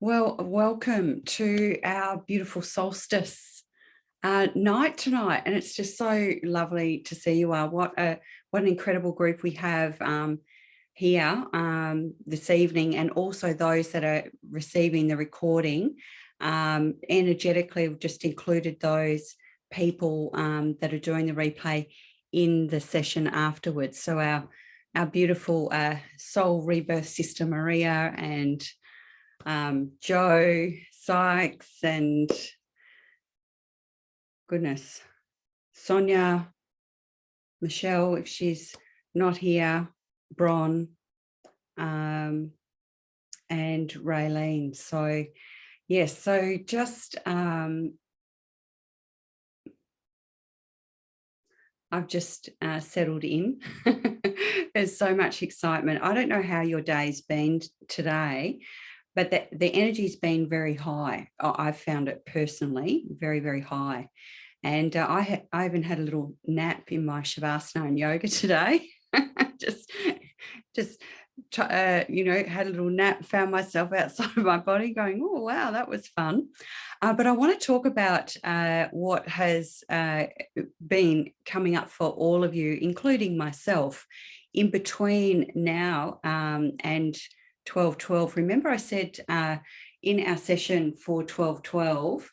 Well, welcome to our beautiful solstice night tonight, and it's just so lovely to see you all. What an incredible group we have here this evening, and also those that are receiving the recording. Energetically, we've just included those people that are doing the replay in the session afterwards. So our beautiful soul rebirth sister Maria and Joe Sykes and goodness, Sonia, Michelle, if she's not here, Bron, and Raylene. So yes, so just I've just settled in. There's so much excitement. I don't know how your day's been today, but the energy's been very high. I've found it personally very, very high. And I even had a little nap in my Shavasana and yoga today. just had a little nap, found myself outside of my body going, oh, wow, that was fun. But I want to talk about what has been coming up for all of you, including myself, in between now and 12/12. Remember I said in our session for 12/12,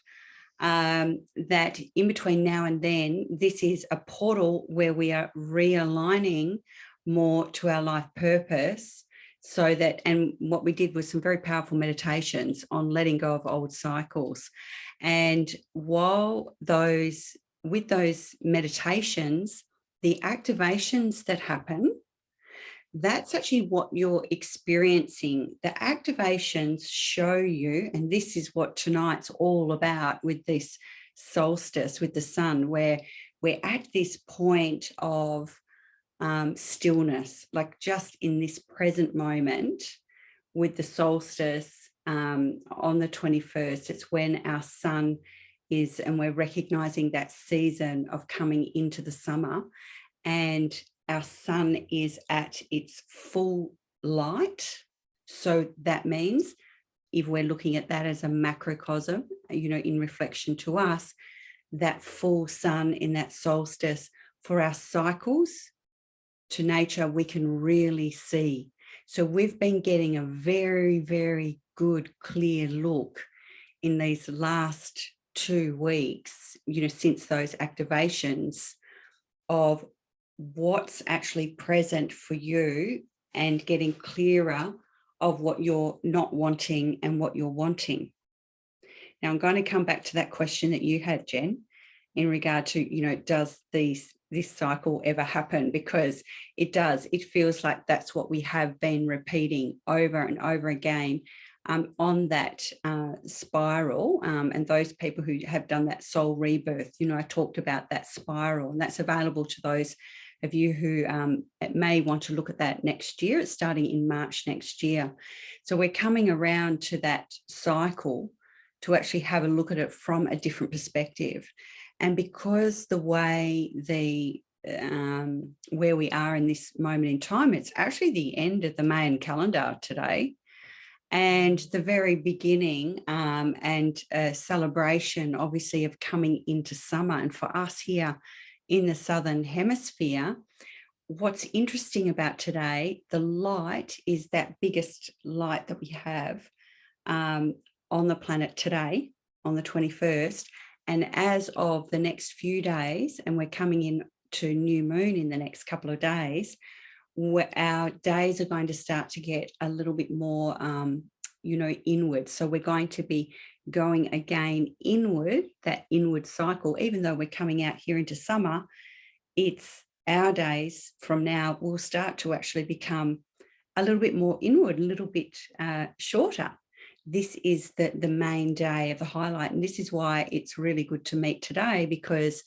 that in between now and then, this is a portal where we are realigning more to our life purpose. So that, and what we did was some very powerful meditations on letting go of old cycles. And with those meditations, the activations that happen, that's actually what you're experiencing. The activations show you, and this is what tonight's all about with this solstice, with the sun, where we're at this point of stillness, like just in this present moment with the solstice on the 21st. It's when our sun is, and we're recognizing that season of coming into the summer, and our sun is at its full light. So that means if we're looking at that as a macrocosm, in reflection to us, that full sun in that solstice for our cycles to nature, we can really see. So we've been getting a very, very good, clear look in these last 2 weeks, since those activations, of what's actually present for you and getting clearer of what you're not wanting and what you're wanting. Now, I'm going to come back to that question that you had, Jen, in regard to, does this cycle ever happen? Because it does. It feels like that's what we have been repeating over and over again on that spiral. And those people who have done that soul rebirth, I talked about that spiral, and that's available to those of you who may want to look at that next year. It's starting in March next year. So we're coming around to that cycle to actually have a look at it from a different perspective. And because the way where we are in this moment in time, it's actually the end of the Mayan calendar today, and the very beginning and a celebration, obviously, of coming into summer. And for us here in the Southern Hemisphere, what's interesting about today, the light is that biggest light that we have on the planet today, on the 21st. And as of the next few days, and we're coming in to new moon in the next couple of days, our days are going to start to get a little bit more, inward. So we're going to be going again inward, that inward cycle. Even though we're coming out here into summer, it's our days from now will start to actually become a little bit more inward, a little bit shorter. This is the main day of the highlight. And this is why it's really good to meet today, because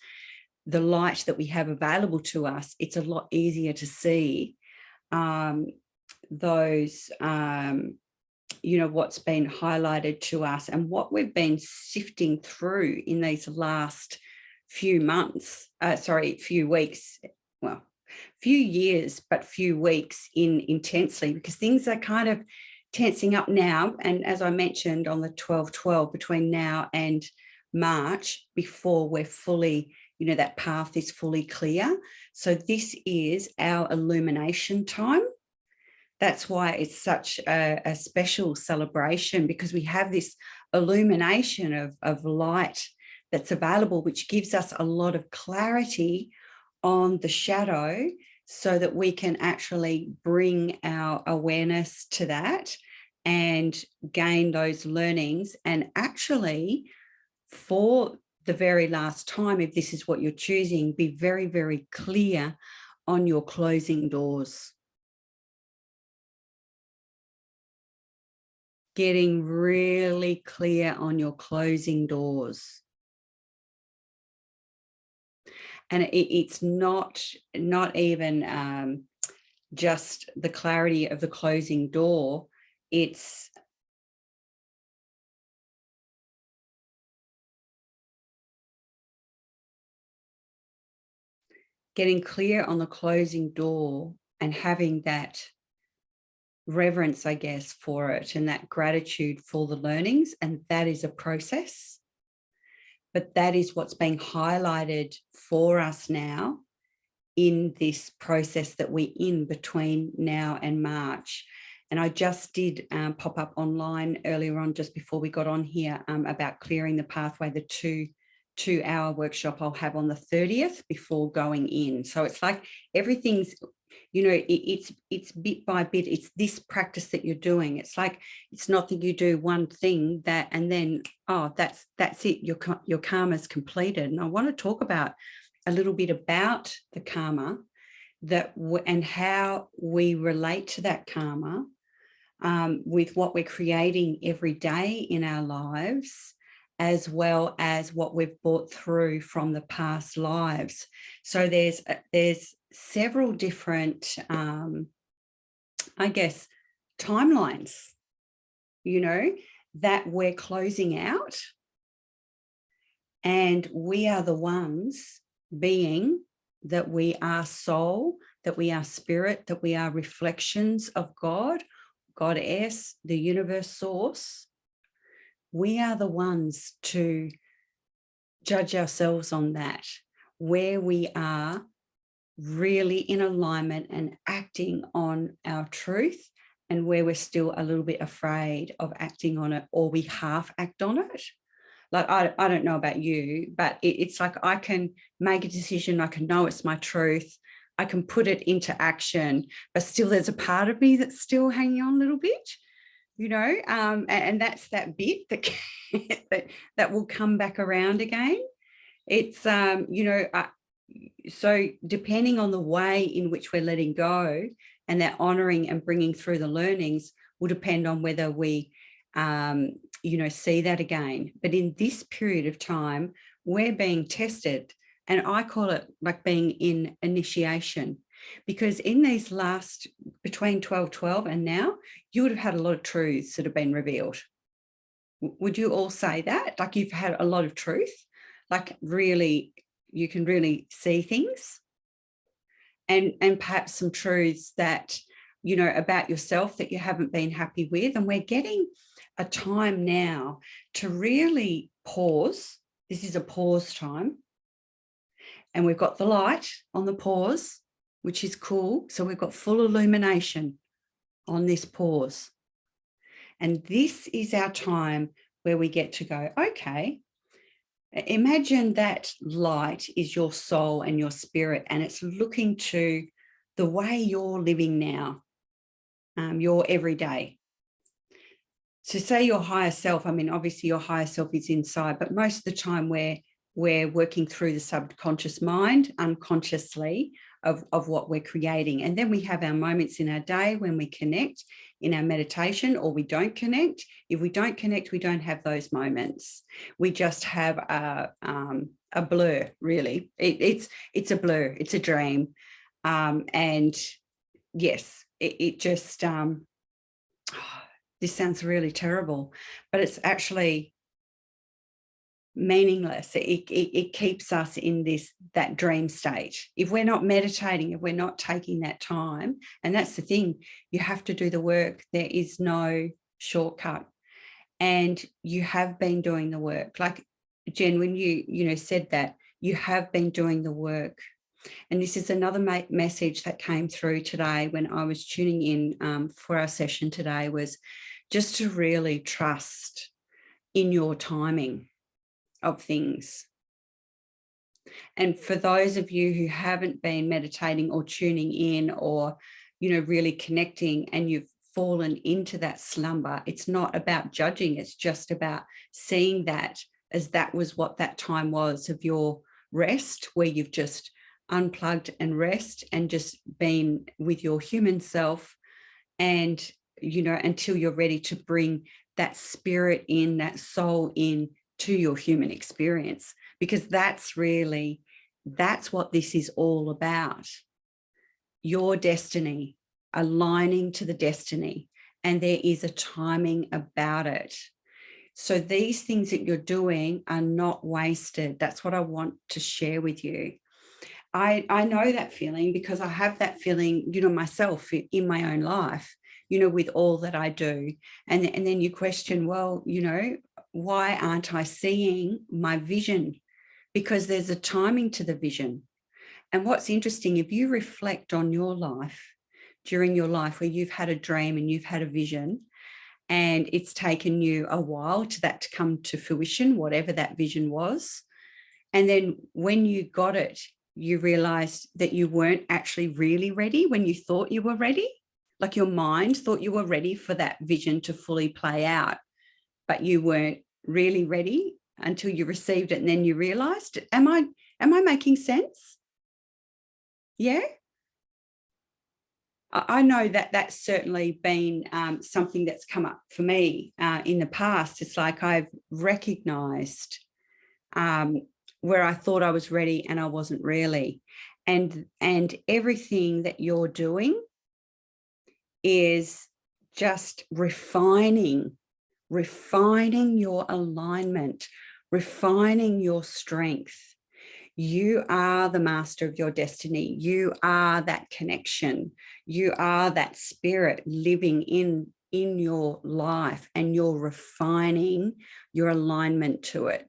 the light that we have available to us, it's a lot easier to see those, what's been highlighted to us and what we've been sifting through in these last few weeks, well, few years, but few weeks intensely, because things are kind of tensing up now. And as I mentioned on the 12-12, between now and March, before we're fully, that path is fully clear. So this is our illumination time. That's why it's such a special celebration, because we have this illumination of light that's available, which gives us a lot of clarity on the shadow, so that we can actually bring our awareness to that and gain those learnings. And actually, for the very last time, if this is what you're choosing, be very, very clear on your closing doors. Getting really clear on your closing doors. And it's not even just the clarity of the closing door. It's getting clear on the closing door and having that reverence, I guess, for it, and that gratitude for the learnings. And that is a process. But that is what's being highlighted for us now in this process that we're in between now and March. And I just did pop up online earlier on, just before we got on here, about clearing the pathway, the two-hour workshop I'll have on the 30th before going in. So it's like everything's, it's bit by bit. It's this practice that you're doing. It's like, it's not that you do one thing that and then, oh, that's it. Your karma's completed. And I want to talk about a little bit about the karma and how we relate to that karma with what we're creating every day in our lives, as well as what we've brought through from the past lives. So there's several different, I guess, timelines, that we're closing out. And we are the ones, being that we are soul, that we are spirit, that we are reflections of God, Goddess, the universe source. We are the ones to judge ourselves on that, where we are really in alignment and acting on our truth, and where we're still a little bit afraid of acting on it, or we half act on it. Like, I don't know about you, but it's like I can make a decision. I can know it's my truth. I can put it into action, but still there's a part of me that's still hanging on a little bit, and that's that bit that that will come back around again. It's, so depending on the way in which we're letting go and that honoring and bringing through the learnings will depend on whether we see that again. But in this period of time, we're being tested, and I call it like being in initiation, because in these last, between 12-12 and now, you would have had a lot of truths that have been revealed. Would you all say that? Like, you've had a lot of truth, like really, you can really see things, and perhaps some truths that, about yourself that you haven't been happy with. And we're getting a time now to really pause. This is a pause time. And we've got the light on the pause, which is cool. So we've got full illumination on this pause. And this is our time where we get to go, okay, imagine that light is your soul and your spirit, and it's looking to the way you're living now, your everyday. So say your higher self, I mean, obviously your higher self is inside, but most of the time we're working through the subconscious mind, unconsciously, of what we're creating. And then we have our moments in our day when we connect in our meditation, or we don't connect. If we don't connect, we don't have those moments. We just have a blur, really. It's a blur, it's a dream. And yes, it just, this sounds really terrible, but it's actually meaningless. It keeps us in that dream state. If we're not meditating, if we're not taking that time, and that's the thing, you have to do the work. There is no shortcut. And you have been doing the work. Like Jen, when you said that, you have been doing the work. And this is another message that came through today when I was tuning in for our session today, was just to really trust in your timing of things. And for those of you who haven't been meditating or tuning in or, really connecting, and you've fallen into that slumber, it's not about judging. It's just about seeing that as that was what that time was of your rest, where you've just unplugged and rest and just been with your human self, and until you're ready to bring that spirit in, that soul in to your human experience, because that's what this is all about. Your destiny, aligning to the destiny, and there is a timing about it. So these things that you're doing are not wasted. That's what I want to share with you. I know that feeling, because I have that feeling, myself in my own life, with all that I do. And then you question, well, why aren't I seeing my vision? Because there's a timing to the vision. And what's interesting, if you reflect on your life, during your life where you've had a dream and you've had a vision, and it's taken you a while to that to come to fruition, whatever that vision was. And then when you got it, you realized that you weren't actually really ready when you thought you were ready. Like your mind thought you were ready for that vision to fully play out, but you weren't really ready until you received it. And then you realized, am I making sense? Yeah. I know that that's certainly been something that's come up for me in the past. It's like I've recognized where I thought I was ready and I wasn't really. And everything that you're doing is just refining your alignment, refining your strength. You are the master of your destiny. You are that connection. You are that spirit living in your life, and you're refining your alignment to it.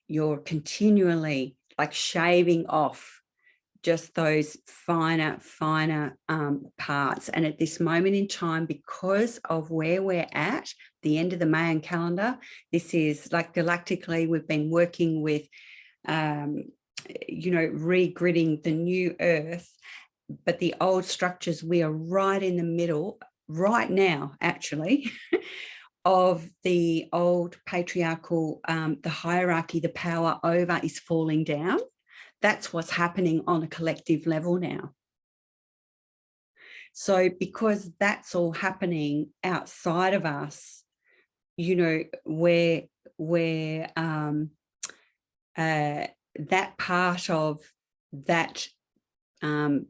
You're continually like shaving off just those finer parts. And at this moment in time, because of where we're at, the end of the Mayan calendar, this is like galactically, we've been working with regridding the new earth, but the old structures, we are right in the middle right now, actually, of the old patriarchal, the hierarchy, the power over is falling down. That's what's happening on a collective level now. So because that's all happening outside of us, where that part of that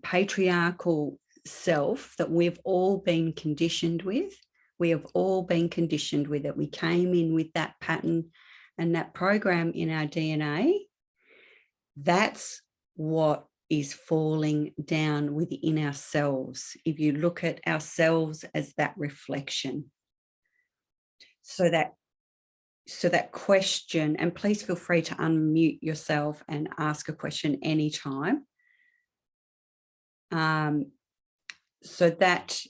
patriarchal self that we've all been conditioned with, we have all been conditioned with it. We came in with that pattern and that program in our DNA. That's what is falling down within ourselves. If you look at ourselves as that reflection. So that question, and please feel free to unmute yourself and ask a question anytime. So that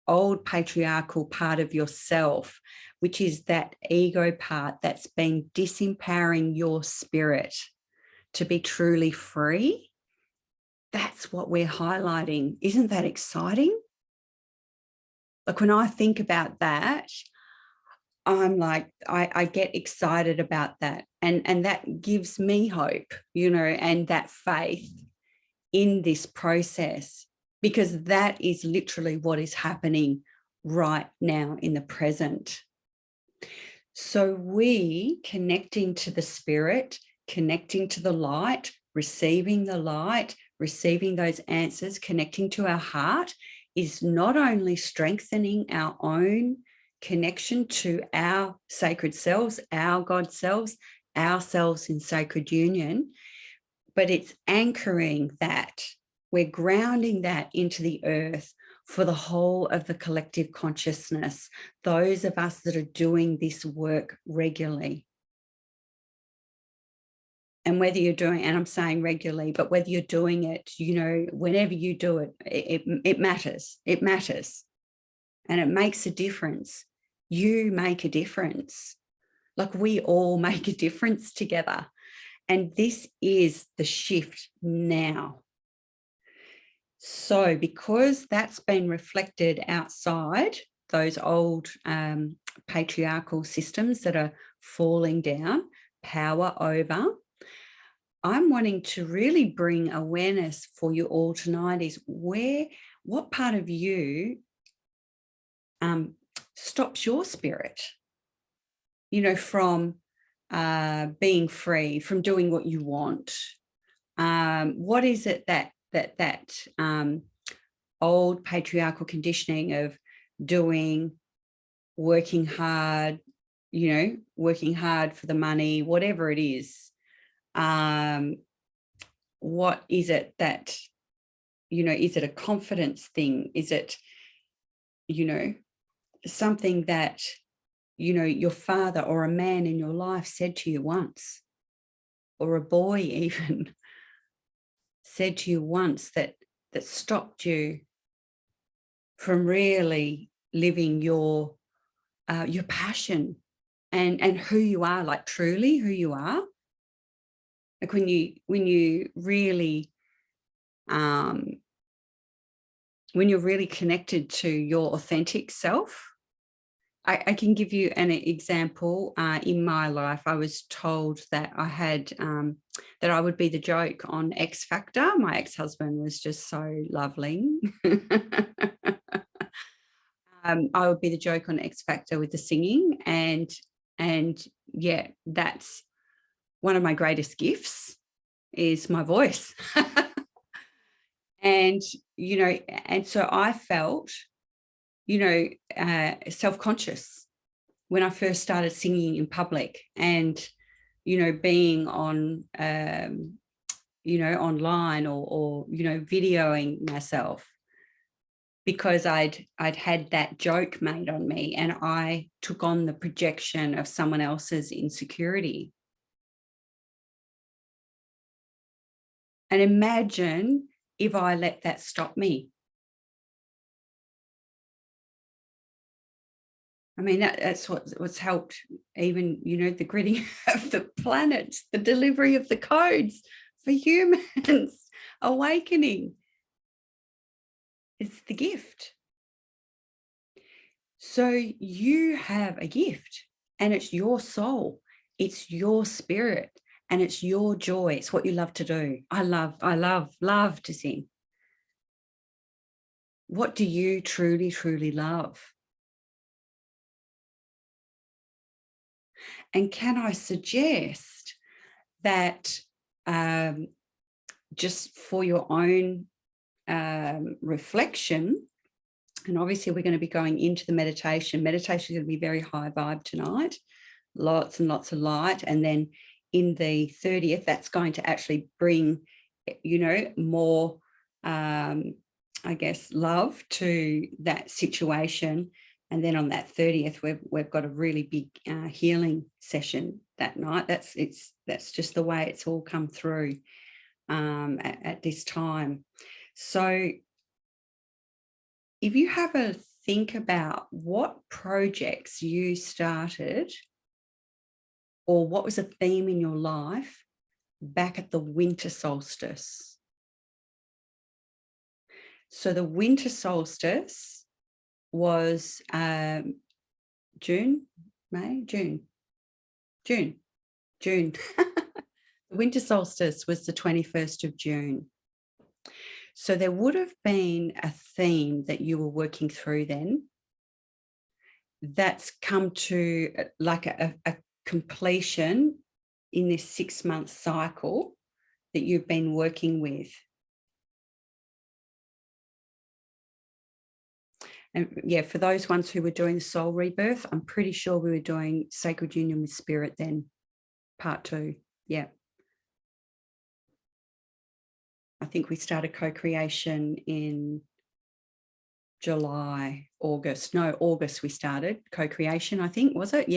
old patriarchal part of yourself, which is that ego part that's been disempowering your spirit to be truly free, that's what we're highlighting. Isn't that exciting? Like when I think about that, I'm like, I get excited about that. And that gives me hope, and that faith in this process, because that is literally what is happening right now in the present. So we connecting to the spirit, connecting to the light, receiving those answers, connecting to our heart is not only strengthening our own connection to our sacred selves, our God selves, ourselves in sacred union, but it's anchoring that. We're grounding that into the earth for the whole of the collective consciousness, those of us that are doing this work regularly. And whether you're doing, and I'm saying regularly, but whether you're doing it, you know, whenever you do it, it matters. It matters. And it makes a difference. You make a difference. Like we all make a difference together. And this is the shift now. So because that's been reflected outside, those old patriarchal systems that are falling down, power over, I'm wanting to really bring awareness for you all tonight is what part of you stops your spirit, you know, from being free, from doing what you want. What is it that old patriarchal conditioning of doing, working hard, you know, working hard for the money, whatever it is. What is it that, you know, is it a confidence thing? Is it, you know, something that, you know, your father or a man in your life said to you once, or a boy even said to you once that stopped you from really living your passion and who you are, like truly who you are. Like when you really when you're really connected to your authentic self. I can give you an example. In my life, I was told that I had that I would be the joke on X Factor. My ex-husband was just so lovely. I would be the joke on X Factor with the singing, and yeah, that's one of my greatest gifts is my voice. And you know, and so I felt, you know, self-conscious when I first started singing in public, and, you know, being on, you know, online or, you know, videoing myself, because I'd had that joke made on me and I took on the projection of someone else's insecurity. And imagine if I let that stop me. I mean, that's what's helped even, you know, the gridding of the planets, the delivery of the codes for humans, awakening. It's the gift. So you have a gift and it's your soul, it's your spirit, and it's your joy. It's what you love to do. I love to sing. What do you truly, truly love? And can I suggest that just for your own reflection, and obviously we're going to be going into the meditation. Meditation is going to be very high vibe tonight, lots and lots of light. And then in the 30th, that's going to actually bring, you know, more, I guess, love to that situation. And then on that 30th, we've got a really big healing session that night. That's just the way it's all come through at this time. So if you have a think about what projects you started or what was a theme in your life back at the winter solstice. So the winter solstice was June. The winter solstice was the 21st of June. So there would have been a theme that you were working through then that's come to like a completion in this 6-month cycle that you've been working with. And yeah, for those ones who were doing the soul rebirth, I'm pretty sure we were doing Sacred Union with Spirit then, part 2. Yeah. I think we started co-creation in August we started co-creation, I think, was it?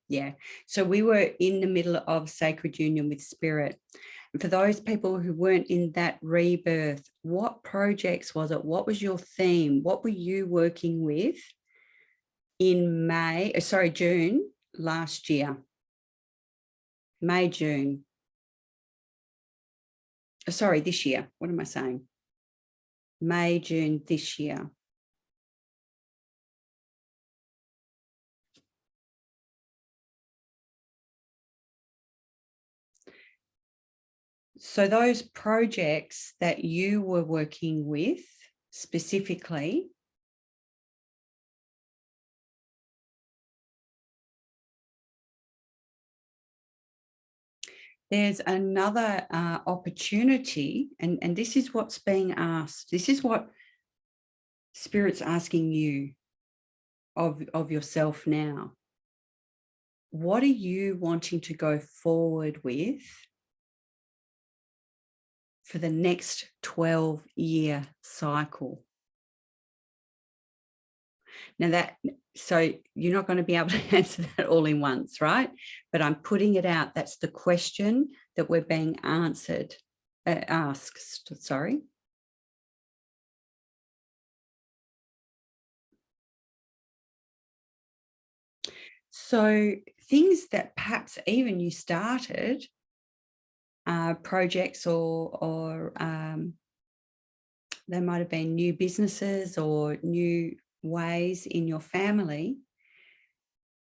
Yeah. So we were in the middle of Sacred Union with Spirit. And for those people who weren't in that rebirth, what projects was it? What was your theme? What were you working with in June last year? June. Sorry, this year. What am I saying? June this year. So those projects that you were working with specifically, there's another opportunity, and this is what's being asked. This is what Spirit's asking you of yourself now. What are you wanting to go forward with for the next 12-year cycle? Now so you're not going to be able to answer that all in once, right? But I'm putting it out. That's the question that we're being asked. Sorry. So things that perhaps even you started, projects or there might have been new businesses or new ways in your family,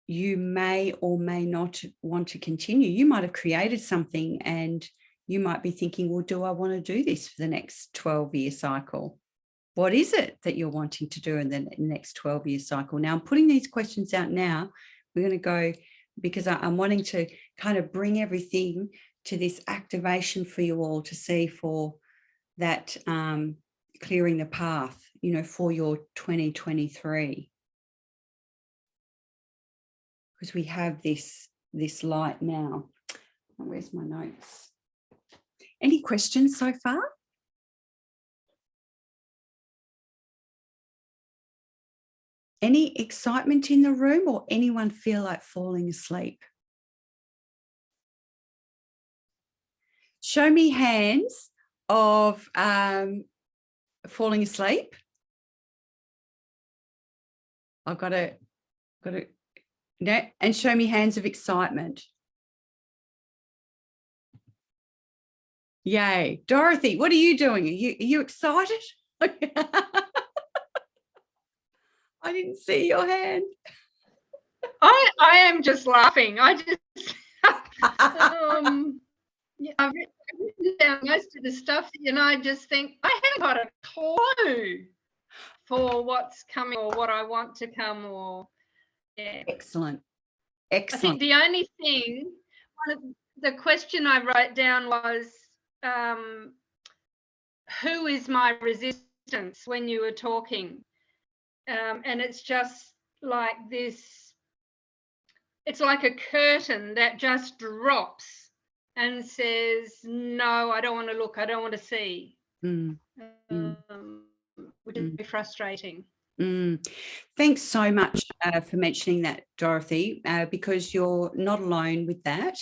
you may or may not want to continue. You might have created something and you might be thinking, well, do I want to do this for the next 12-year cycle? What is it that you're wanting to do in the next 12-year cycle? Now, I'm putting these questions out now. We're going to go, because I'm wanting to kind of bring everything to this activation for you all to see for that clearing the path, for your 2023. Because we have this light now. Where's my notes? Any questions so far? Any excitement in the room, or anyone feel like falling asleep? Show me hands of falling asleep. I've got to, no, and show me hands of excitement. Yay. Dorothy, what are you doing? Are you excited? I didn't see your hand. I am just laughing. I've written down most of the stuff, and I just think I haven't got a clue for what's coming or what I want to come, or yeah. Excellent. I think the only thing, the question I wrote down was, who is my resistance, when you were talking? And it's just like this, it's like a curtain that just drops and says, no, I don't want to look, I don't want to see, which is very frustrating. Thanks so much for mentioning that, Dorothy, because you're not alone with that.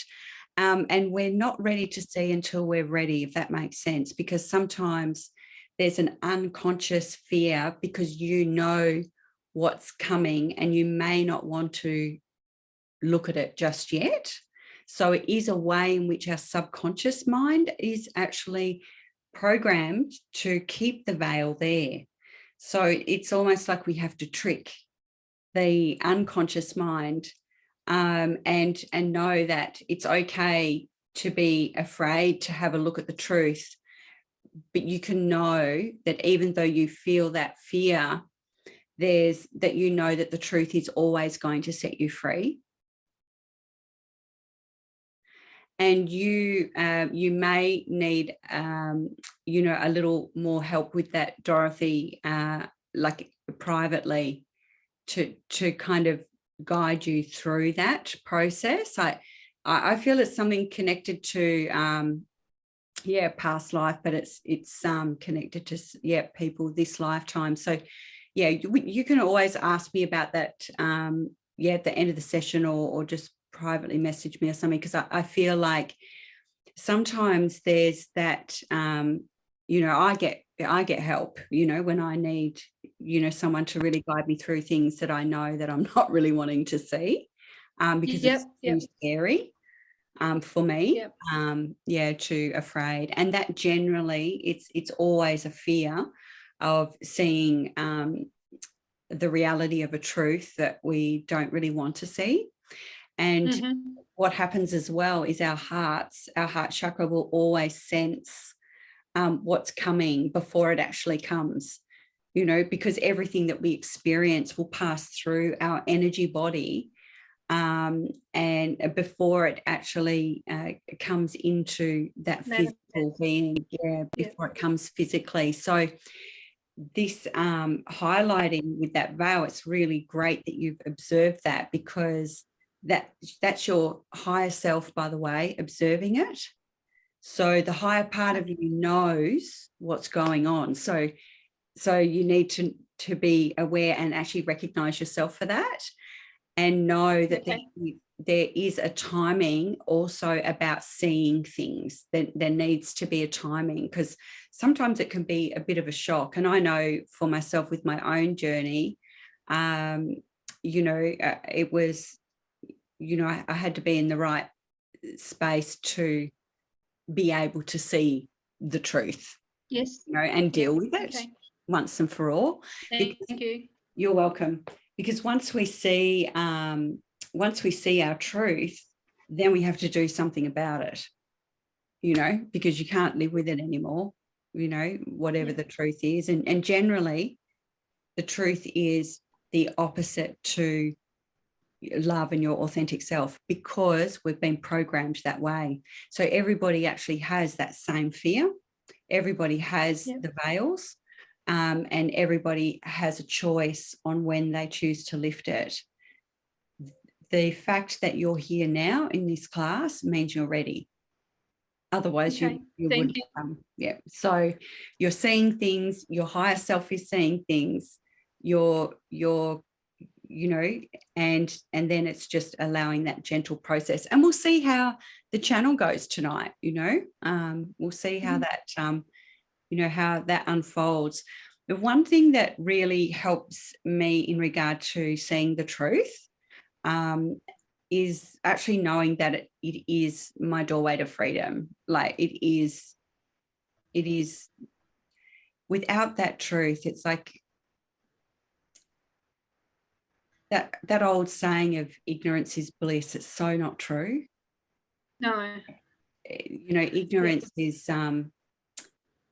And we're not ready to see until we're ready, if that makes sense, because sometimes there's an unconscious fear because you know what's coming and you may not want to look at it just yet. So it is a way in which our subconscious mind is actually programmed to keep the veil there. So it's almost like we have to trick the unconscious mind and know that it's okay to be afraid to have a look at the truth. But you can know that even though you feel that fear, that you know that the truth is always going to set you free. And you may need a little more help with that, Dorothy, like privately, to kind of guide you through that process. I feel it's something connected to past life, but it's connected to people this lifetime. So you can always ask me about that at the end of the session, or just privately message me or something, because I feel like sometimes there's that I get help, when I need, someone to really guide me through things that I know that I'm not really wanting to see, because it's too scary for me, too afraid. And that generally it's always a fear of seeing the reality of a truth that we don't really want to see. And what happens as well is our heart chakra will always sense what's coming before it actually comes, because everything that we experience will pass through our energy body, and before it actually comes into that physical being, before it comes physically. So this highlighting with that vow, it's really great that you've observed that, because that's your higher self, by the way, observing it. So the higher part of you knows what's going on. So you need to be aware and actually recognize yourself for that, and know that there is a timing also about seeing things. There needs to be a timing, because sometimes it can be a bit of a shock. And I know for myself with my own journey, it was, I had to be in the right space to be able to see the truth, and deal with it once and for all. Thank you. You're welcome. Because once we see our truth, then we have to do something about it, because you can't live with it anymore, whatever the truth is. And generally, the truth is the opposite to love and your authentic self, because we've been programmed that way. So everybody actually has that same fear. Everybody has the veils. And everybody has a choice on when they choose to lift it. The fact that you're here now in this class means you're ready. Otherwise, you wouldn't come. So you're seeing things. Your higher self is seeing things. And then it's just allowing that gentle process. And we'll see how the channel goes tonight. We'll see how that how that unfolds. The one thing that really helps me in regard to seeing the truth is actually knowing that it is my doorway to freedom. Like it is without that truth, it's like that old saying of ignorance is bliss. It's so not true. No. Ignorance is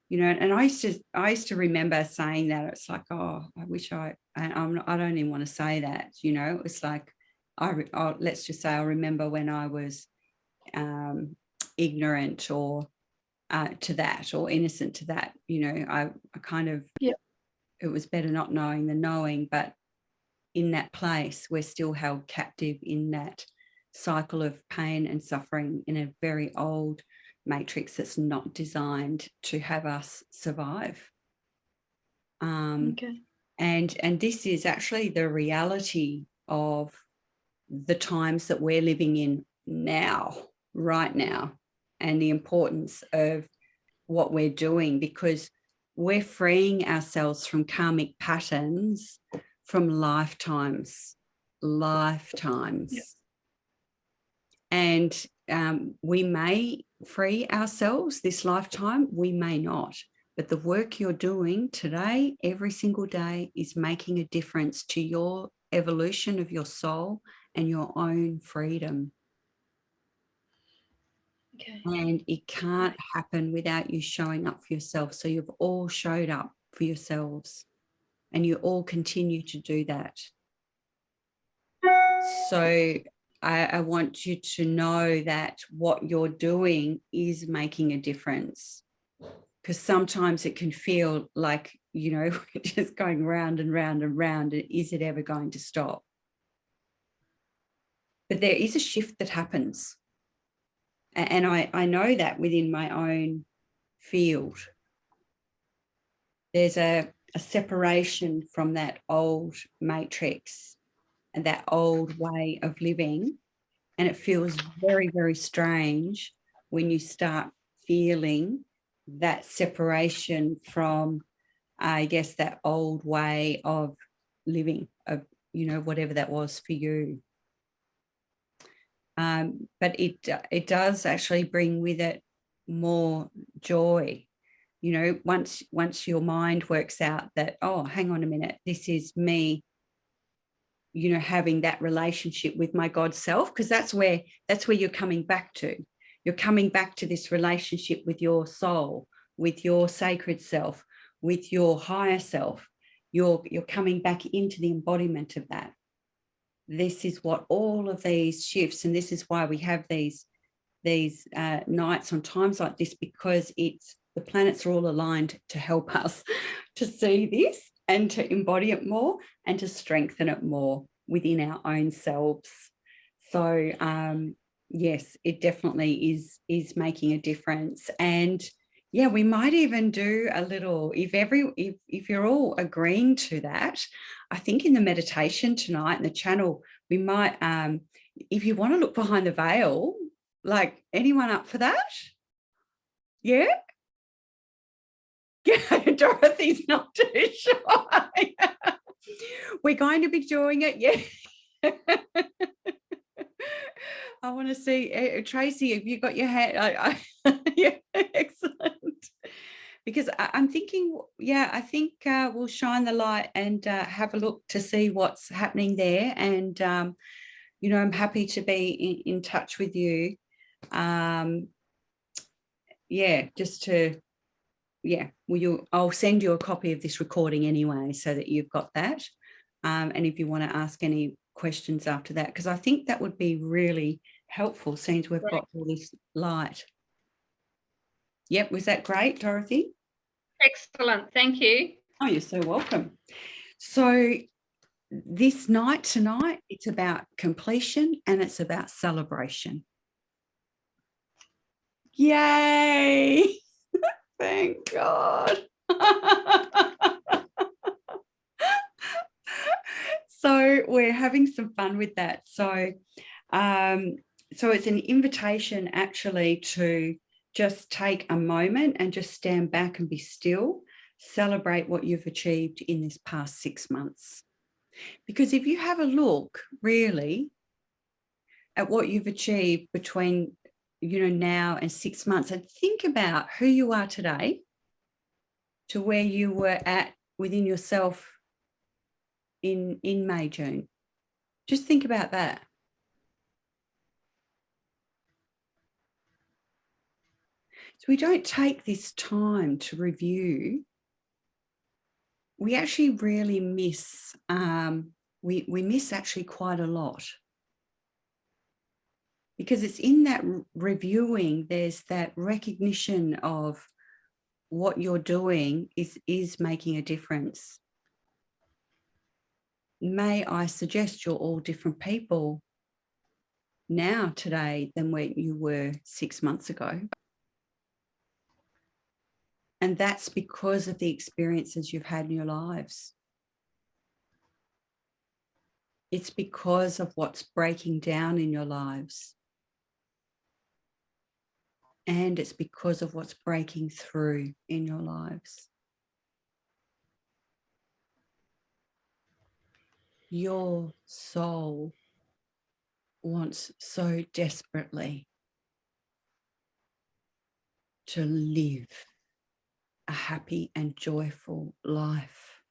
and I used to remember saying that. It's like, oh, I wish I don't even want to say that, It's like, let's just say I remember when I was ignorant or to that, or innocent to that, I kind of, it was better not knowing than knowing. But in that place, we're still held captive in that cycle of pain and suffering, in a very old matrix that's not designed to have us survive. And this is actually the reality of the times that we're living in now, right now, and the importance of what we're doing, because we're freeing ourselves from karmic patterns from lifetimes. And we may free ourselves this lifetime, we may not. But the work you're doing today, every single day, is making a difference to your evolution of your soul and your own freedom. And it can't happen without you showing up for yourself. So you've all showed up for yourselves, and you all continue to do that. So I want you to know that what you're doing is making a difference, because sometimes it can feel like, you know, just going round and round and round. And is it ever going to stop? But there is a shift that happens. And I know that within my own field. There's a separation from that old matrix and that old way of living. And it feels very, very strange when you start feeling that separation from, I guess, that old way of living, of, you know, whatever that was for you. But it does actually bring with it more joy. You know, once your mind works out that, oh, hang on a minute, this is me, you know, having that relationship with my God self, because that's where you're coming back to. You're coming back to this relationship with your soul, with your sacred self, with your higher self. You're coming back into the embodiment of that. This is what all of these shifts, and this is why we have these nights on times like this, because it's the planets are all aligned to help us to see this and to embody it more and to strengthen it more within our own selves. So yes, it definitely is making a difference. And yeah, we might even do a little, if you're all agreeing to that, I think in the meditation tonight in the channel, we might, if you want to look behind the veil, like, anyone up for that? Yeah? Yeah, Dorothy's not too shy. We're going to be doing it, yeah. I want to see, Tracy, have you got your hand? Yeah, excellent. Because I'm thinking, yeah, I think we'll shine the light and have a look to see what's happening there. And, you know, I'm happy to be in touch with you. Yeah, just to, yeah, I'll send you a copy of this recording anyway, so that you've got that. And if you want to ask any questions after that, because I think that would be really helpful since we've got all this light. Yep, was that great, Dorothy? Excellent, thank you. Oh, you're so welcome. So this night tonight, it's about completion and it's about celebration. Yay! Thank God. So we're having some fun with that. So so it's an invitation actually to just take a moment and just stand back and be still, celebrate what you've achieved in this past 6 months. Because if you have a look really at what you've achieved between, you know, now and 6 months, and think about who you are today to where you were at within yourself in May, June. Just think about that. So we don't take this time to review. We actually really miss, we miss actually quite a lot. Because it's in that reviewing, there's that recognition of what you're doing is making a difference. May I suggest you're all different people now today than where you were 6 months ago. And that's because of the experiences you've had in your lives. It's because of what's breaking down in your lives. And it's because of what's breaking through in your lives. Your soul wants so desperately to live a happy and joyful life.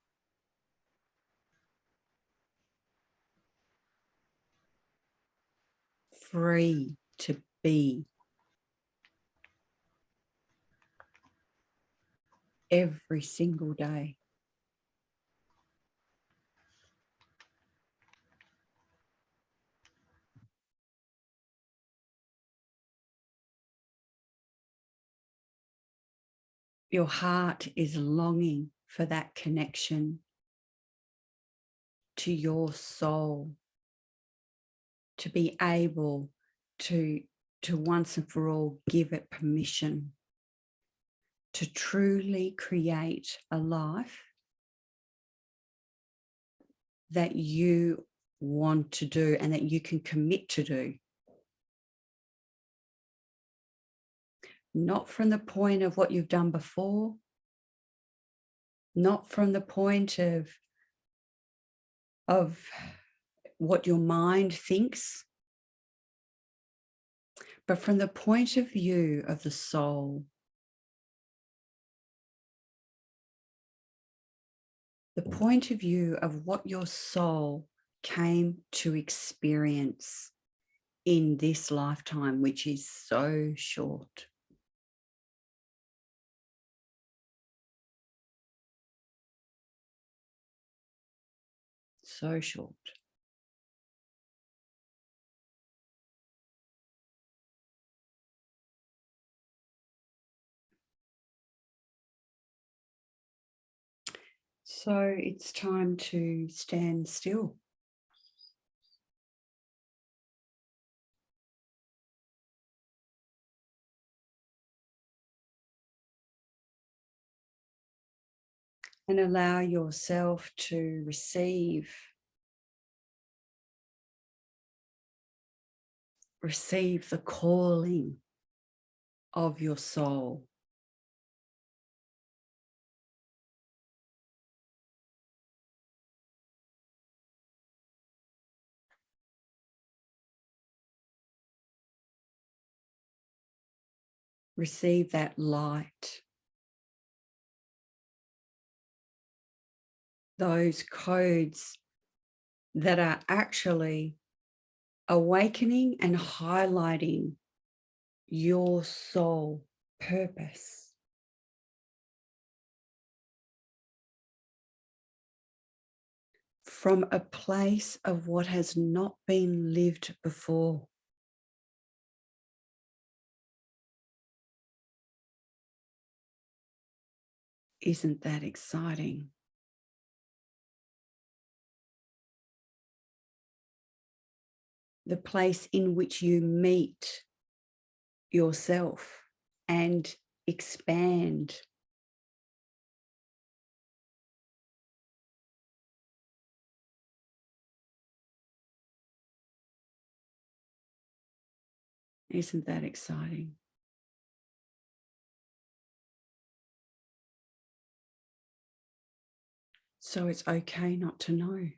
Free to be every single day. Your heart is longing for that connection to your soul, to be able to once and for all give it permission to truly create a life that you want to do and that you can commit to do. Not from the point of what you've done before, not from the point of what your mind thinks, but from the point of view of the soul. The point of view of what your soul came to experience in this lifetime, which is so short. So short. So it's time to stand still. And allow yourself to receive the calling of your soul. Receive that light, those codes that are actually awakening and highlighting your soul purpose. From a place of what has not been lived before. Isn't that exciting? The place in which you meet yourself and expand. Isn't that exciting? So it's okay not to know.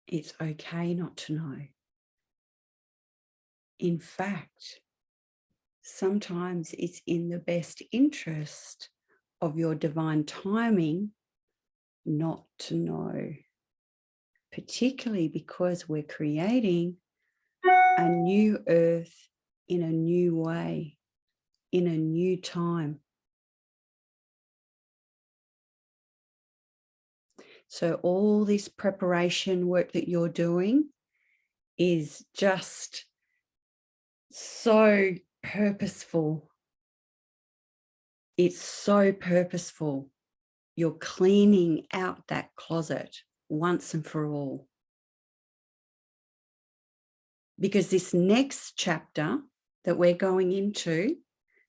It's okay not to know. In fact, sometimes it's in the best interest of your divine timing not to know, particularly because we're creating a new earth in a new way, in a new time. So all this preparation work that you're doing is just so purposeful. It's so purposeful. You're cleaning out that closet once and for all. Because this next chapter that we're going into,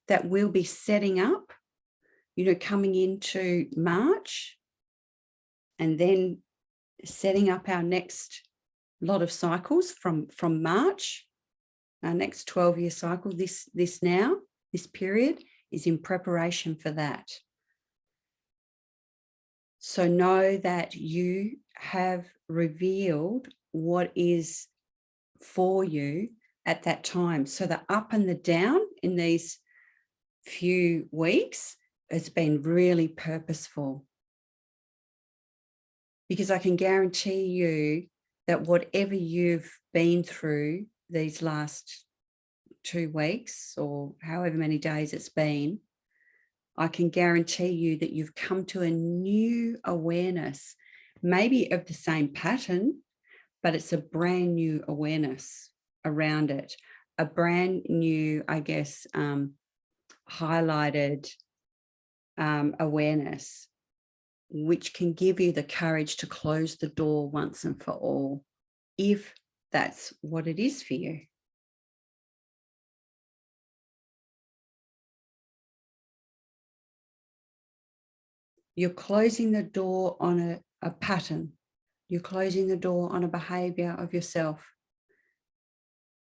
that we'll be setting up, coming into March, and then setting up our next lot of cycles from March, our next 12-year cycle, this period is in preparation for that. So know that you have revealed what is for you at that time. So the up and the down in these few weeks has been really purposeful. Because I can guarantee you that whatever you've been through these last 2 weeks or however many days it's been, I can guarantee you that you've come to a new awareness, maybe of the same pattern, but it's a brand new awareness around it, a brand new, I guess, highlighted awareness, which can give you the courage to close the door once and for all, if that's what it is for you. You're closing the door on a pattern. You're closing the door on a behavior of yourself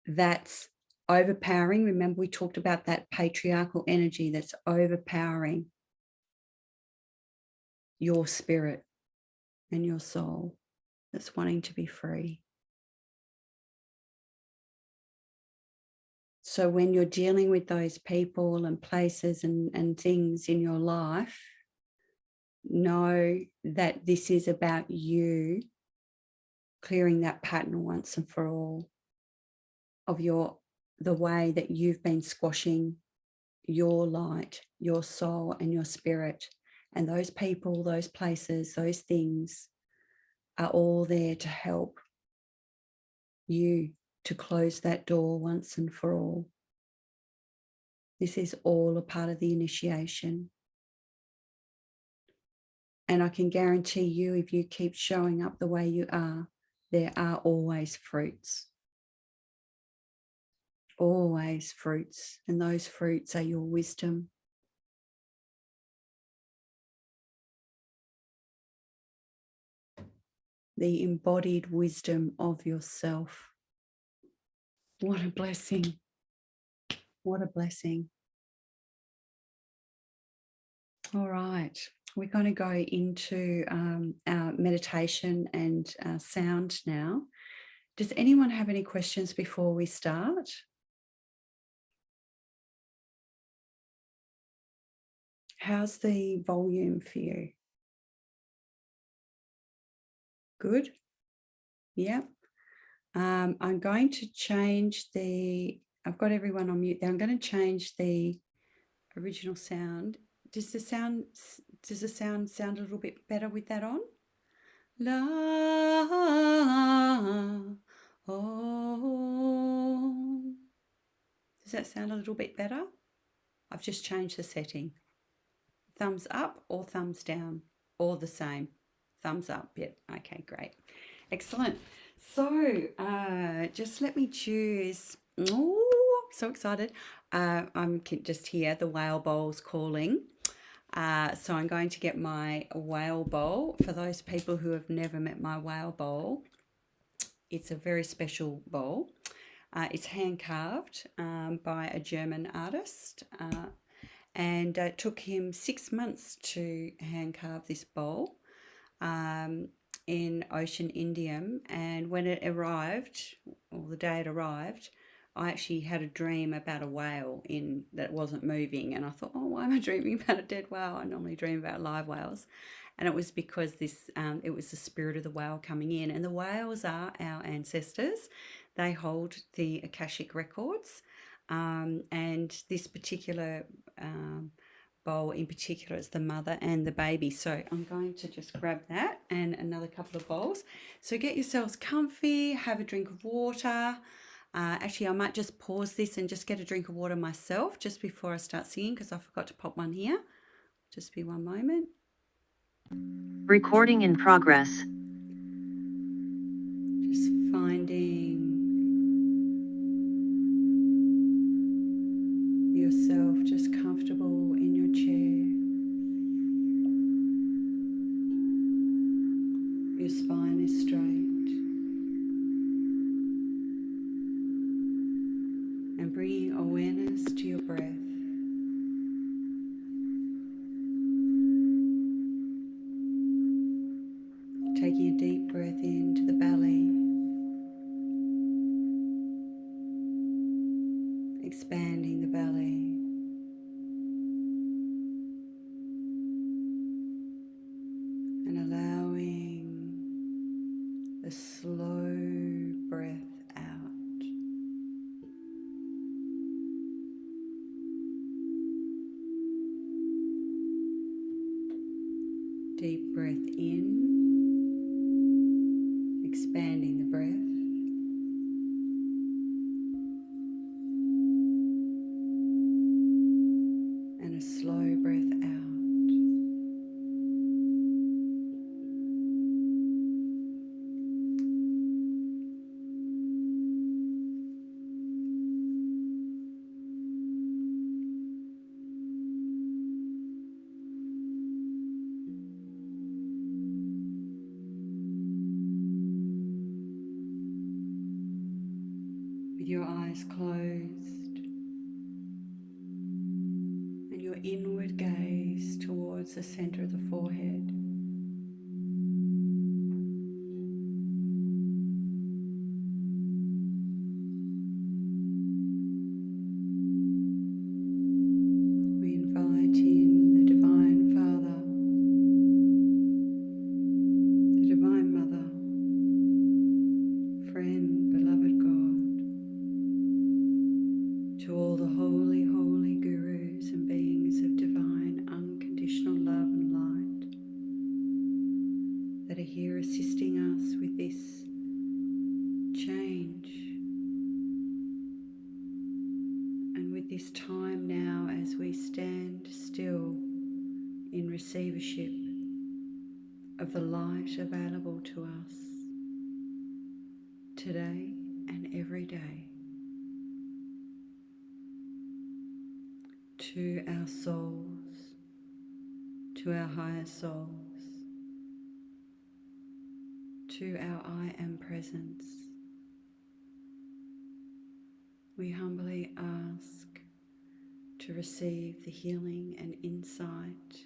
that's overpowering. Remember, we talked about that patriarchal energy that's overpowering your spirit and your soul, that's wanting to be free. So when you're dealing with those people and places and things in your life, know that this is about you clearing that pattern once and for all of the way that you've been squashing your light, your soul, and your spirit. And those people, those places, those things are all there to help you to close that door once and for all. This is all a part of the initiation. And I can guarantee you, if you keep showing up the way you are, there are always fruits. Always fruits. And those fruits are your wisdom. The embodied wisdom of yourself. What a blessing. What a blessing. All right. We're going to go into our meditation and sound now. Does anyone have any questions before we start? How's the volume for you? Good? Yeah. I'm going to change I've got everyone on mute there. I'm going to change the original sound. Does the sound sound a little bit better with that on? La, oh. Does that sound a little bit better? I've just changed the setting. Thumbs up or thumbs down, or the same? Thumbs up. Yep. Okay, great. Excellent. So just let me choose. Oh, I'm so excited. I'm just here. The whale bowl's calling. So I'm going to get my whale bowl. For those people who have never met my whale bowl, it's a very special bowl. It's hand carved by a German artist. And it took him 6 months to hand carve this bowl in ocean indium. And when it arrived, or the day it arrived, I actually had a dream about a whale that wasn't moving. And I thought, oh, why am I dreaming about a dead whale? I normally dream about live whales. And it was because it was the spirit of the whale coming in. And the whales are our ancestors. They hold the Akashic records. And this particular bowl in particular is the mother and the baby. So I'm going to just grab that and another couple of bowls. So get yourselves comfy, have a drink of water. Actually, I might just pause this and just get a drink of water myself just before I start singing, because I forgot to pop one here. Just be one moment. Recording in progress. Just finding yourself just comfortable in your chair. Your spine is straight. And bringing awareness to your breath. Taking a deep breath into the belly. Expanding the belly. And allowing the slow breath out. Deep breath in, expanding the breath. And a slow breath out. your eyes closed and your inward gaze towards the center of the forehead. We invite in the Divine Father, the Divine Mother, friend, beloved God, to all the holy, holy gurus and beings of divine, unconditional love and light that are here assisting us with this change and with this time now as we stand still in receivership of the light available to us today and every day, to our souls, to our higher souls, to our I Am presence. We humbly ask to receive the healing and insight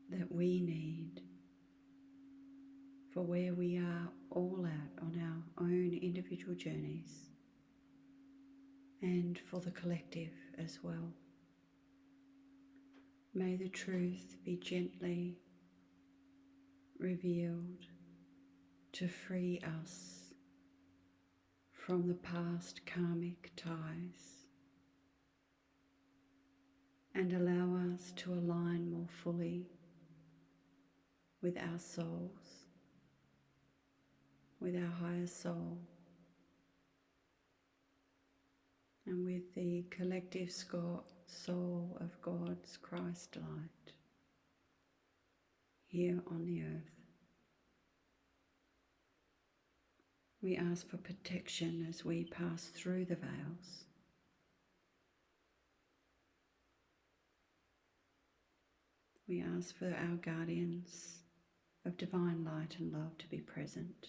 that we need for where we are all at on our own individual journeys and for the collective as well. May the truth be gently revealed to free us from the past karmic ties and allow us to align more fully with our souls, with our higher soul, and with the collective soul of God's Christ light here on the earth. We ask for protection as we pass through the veils. We ask for our guardians of divine light and love to be present.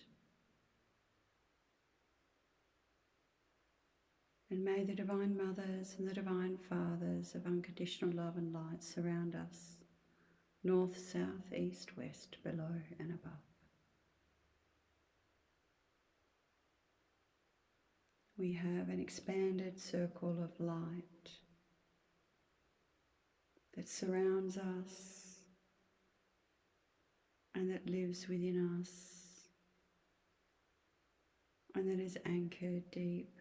And may the Divine Mothers and the Divine Fathers of unconditional love and light surround us, north, south, east, west, below and above. We have an expanded circle of light that surrounds us and that lives within us and that is anchored deep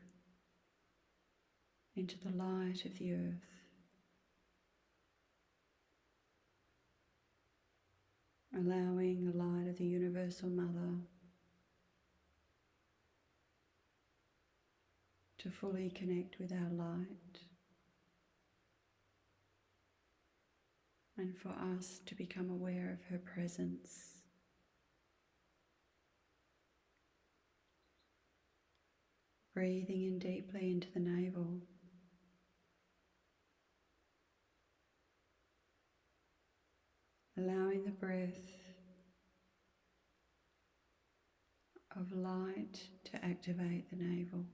into the light of the earth, allowing the light of the Universal Mother to fully connect with our light and for us to become aware of her presence. Breathing in deeply into the navel. Allowing the breath of light to activate the navel.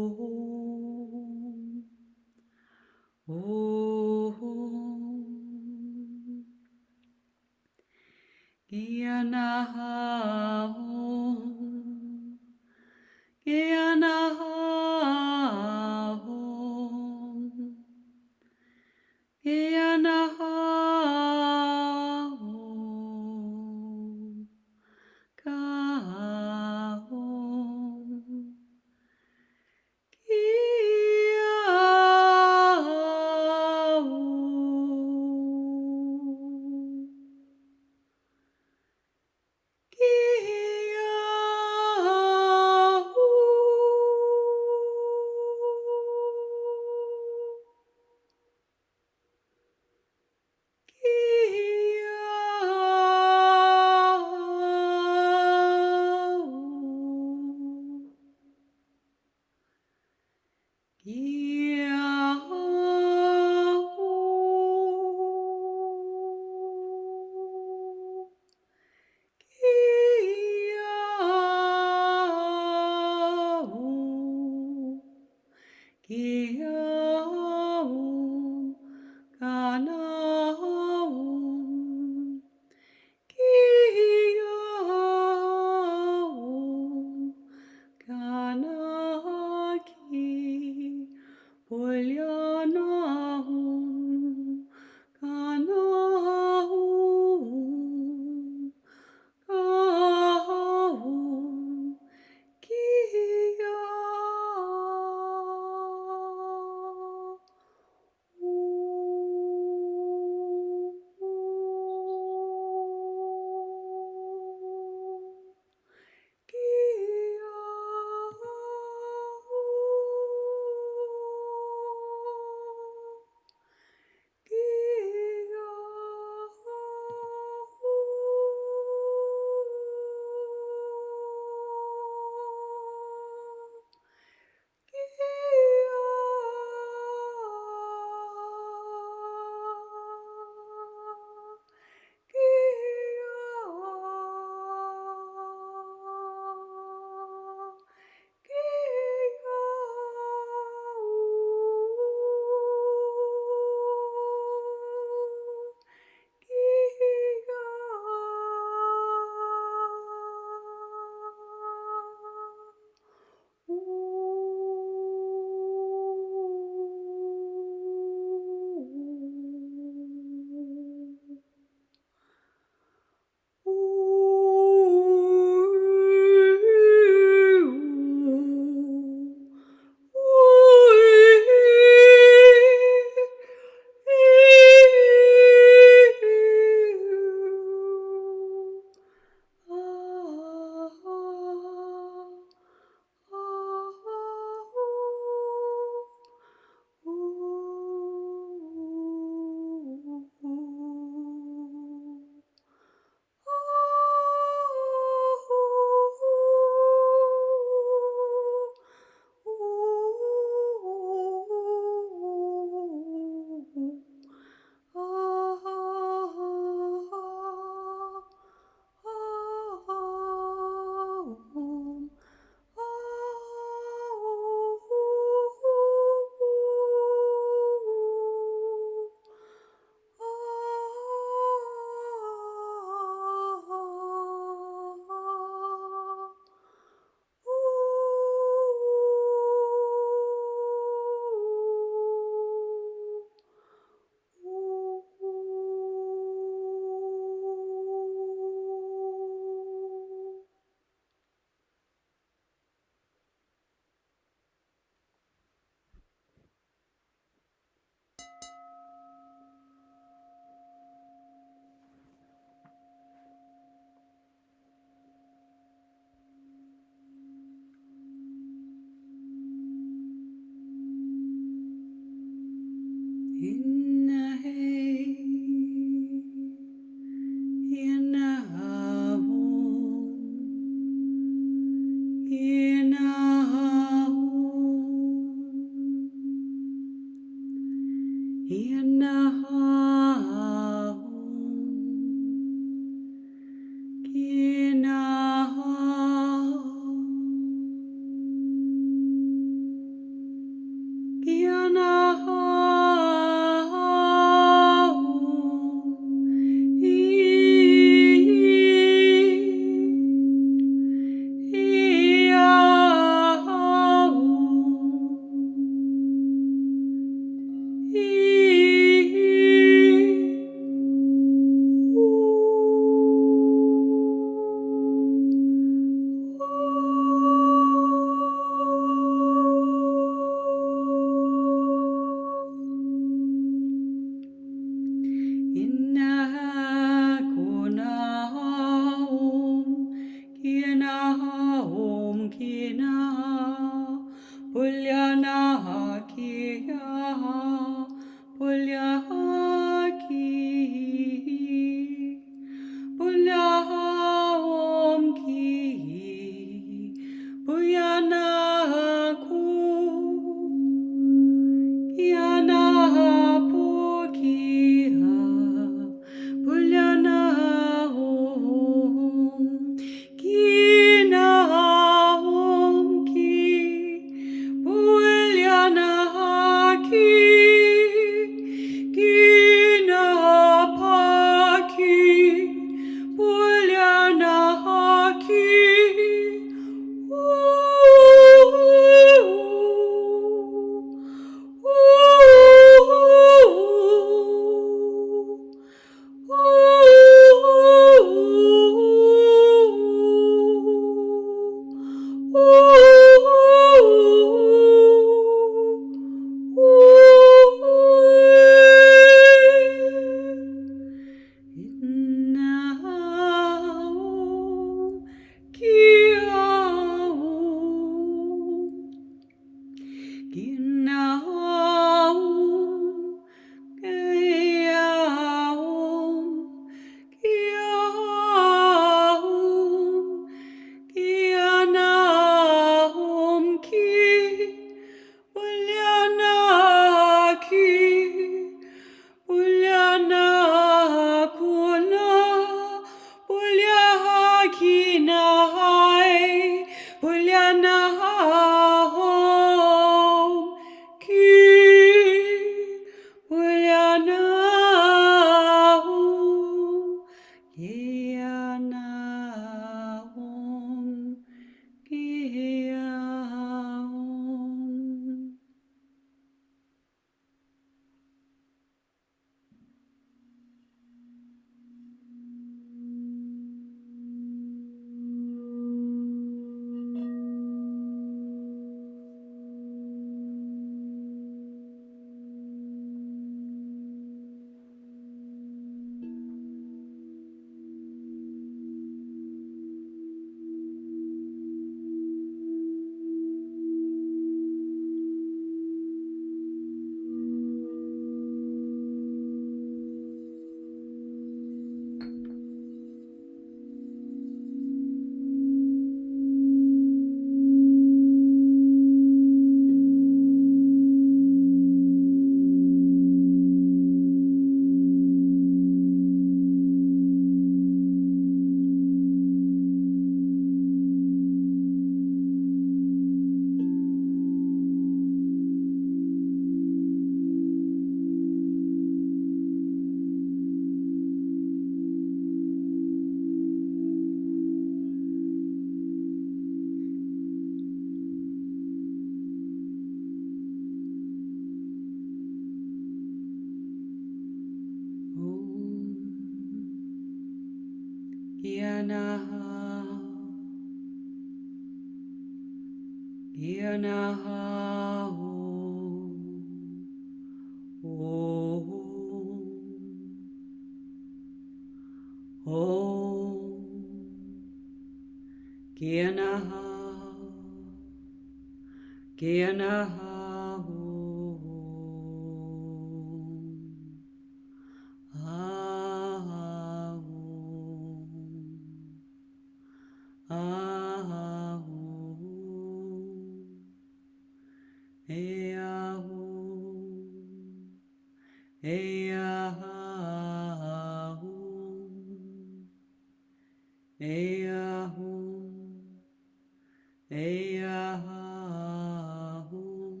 Eya Om.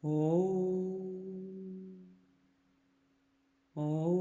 Om. Om.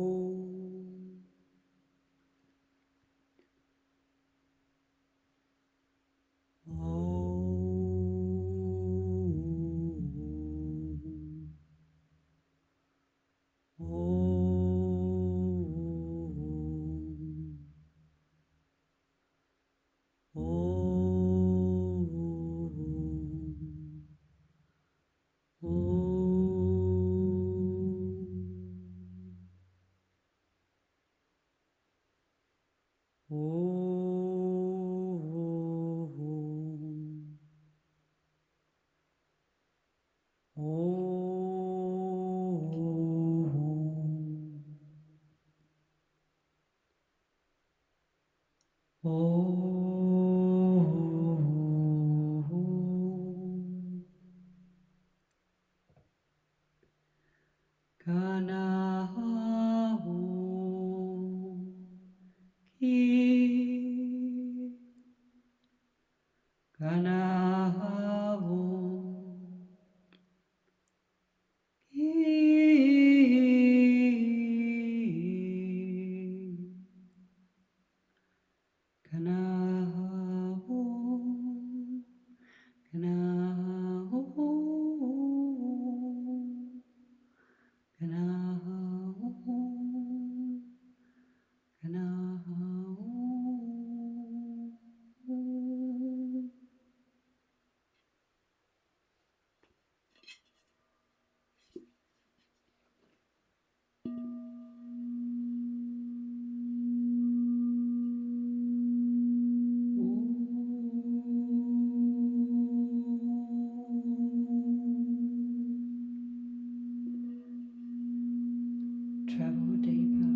Travel deeper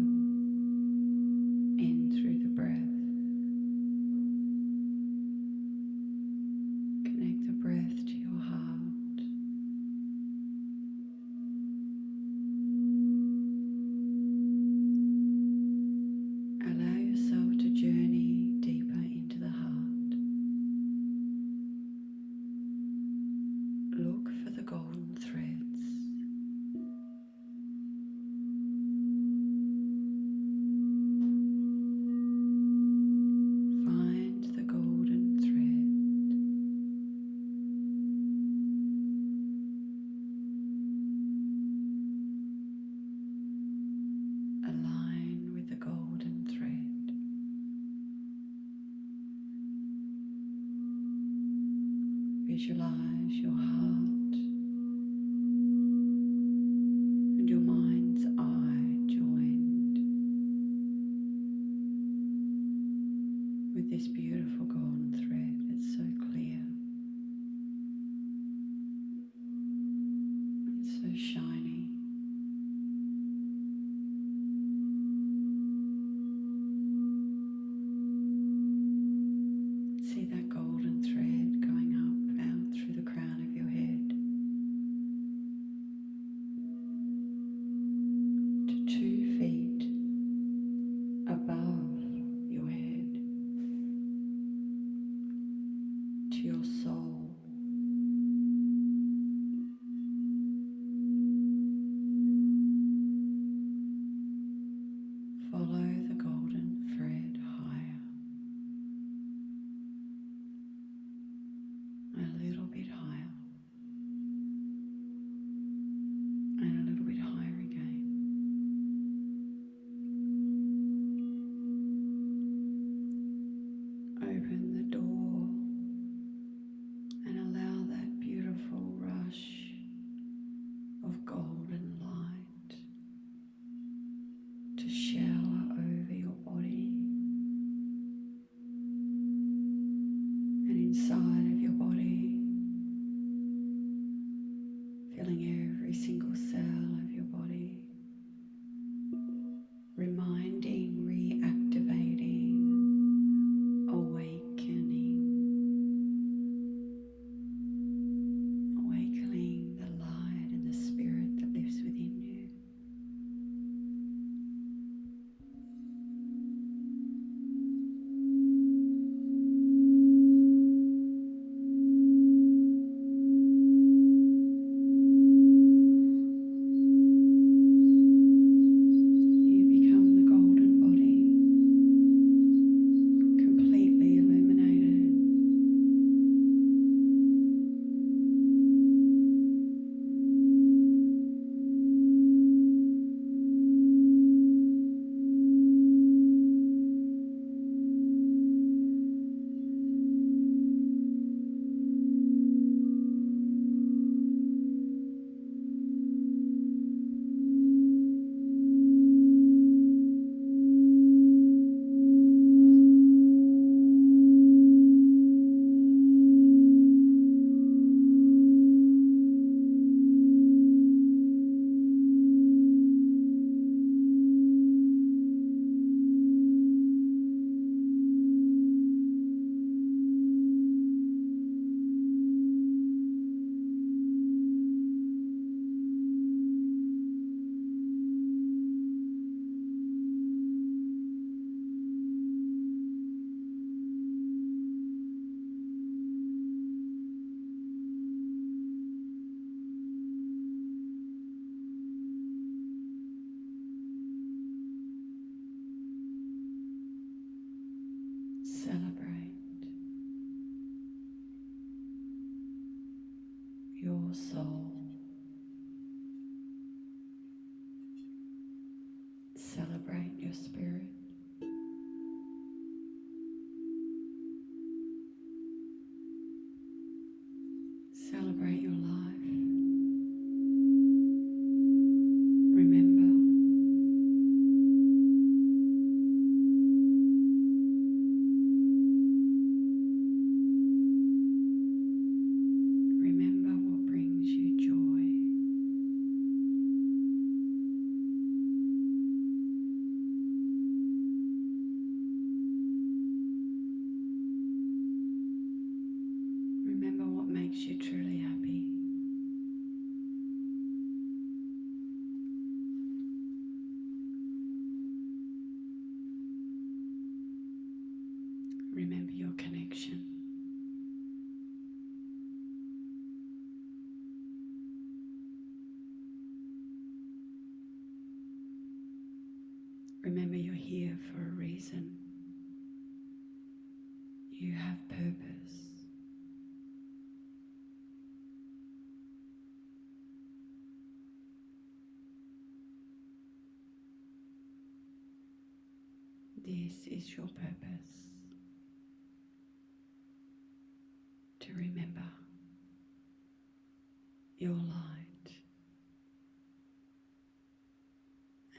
in through the breath. Connect the breath to your heart. Allow yourself to journey deeper into the heart. Look for the golden threads. Find the golden thread. Align with the golden thread. Visualize your heart and your mind's eye joined with this beautiful golden thread. It's so clear. It's so shiny. See that golden thread going up out through the crown of your head to 2 feet above your head, to your soul. Follow the golden thread higher, a little bit higher, and a little bit higher again. Open the door and allow that beautiful rush of golden light to shower over your body and inside of your body, filling every single cell of your body, reminding, reactivating, awakening the light and the spirit that lives within you. celebrate your soul. Celebrate your spirit. Celebrate your life. Remember, remember what brings you joy. Remember what makes you truly happy. Remember your connection. Remember you're here for a reason. You have purpose. This is your purpose. To remember your light